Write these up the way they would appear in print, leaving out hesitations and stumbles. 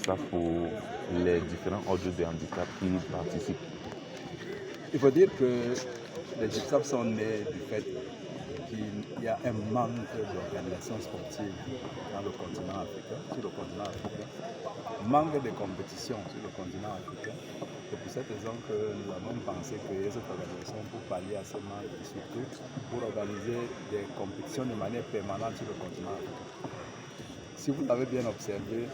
GIPSAF pour les différents ordres de handicap qui participent? Il faut dire que les GIPSAF sont nés du fait qu'il y a un manque d'organisation sportive dans le continent africain, sur le continent africain, manque de compétition sur le continent africain. C'est pour cette raison que nous avons pensé créer cette organisation pour pallier à ce manque et surtout pour organiser des compétitions de manière permanente sur le continent africain. Si vous l'avez bien observé,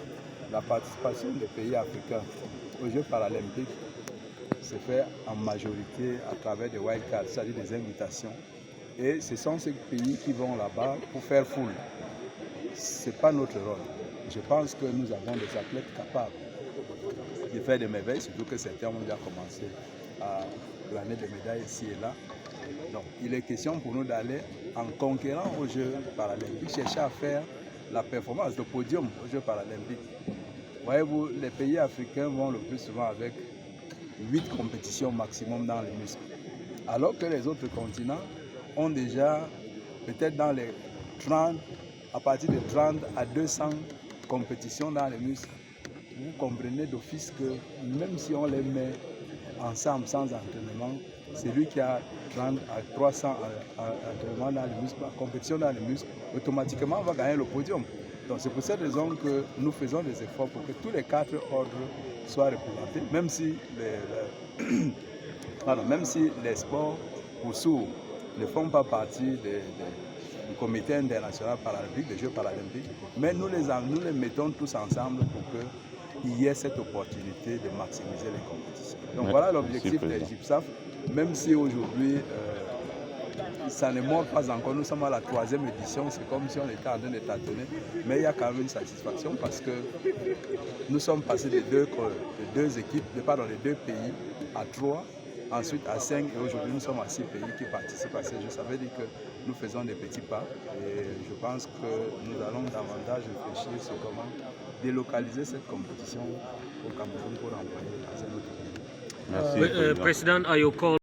la participation des pays africains aux Jeux paralympiques se fait en majorité à travers des wildcards, c'est-à-dire des invitations. Et ce sont ces pays qui vont là-bas pour faire foule. Ce n'est pas notre rôle. Je pense que nous avons des athlètes capables de faire des merveilles, surtout que certains ont déjà commencé à glaner des médailles ici et là. Donc, il est question pour nous d'aller en conquérant aux Jeux paralympiques, chercher à faire la performance, le podium aux Jeux paralympiques. Voyez-vous, les pays africains vont le plus souvent avec 8 compétitions maximum dans les muscles. Alors que les autres continents ont déjà peut-être dans les 30, à partir de 30 à 200 compétitions dans les muscles. Vous comprenez d'office que même si on les met ensemble sans entraînement, celui qui a 30 à 300 entraînements dans les muscles, compétition dans les muscles, automatiquement va gagner le podium. Donc c'est pour cette raison que nous faisons des efforts pour que tous les 4 ordres soient représentés, même si les sports pour sourds ne font pas partie du comité international paralympique, des Jeux paralympiques, mais nous les mettons tous ensemble pour qu'il y ait cette opportunité de maximiser les compétitions. Donc voilà l'objectif des GIPSAF, même si aujourd'hui ça ne mord pas encore, nous sommes à la 3e édition, c'est comme si on était en train de tâtonner, mais il y a quand même une satisfaction parce que nous sommes passés des deux pays à 3, ensuite à 5 et aujourd'hui nous sommes à 6 pays qui participent à ces Jeux. Ça veut dire que nous faisons des petits pas et je pense que nous allons davantage réfléchir sur comment délocaliser cette compétition au Cameroun pour l'envoyer dans un autre pays. Merci. President, are you called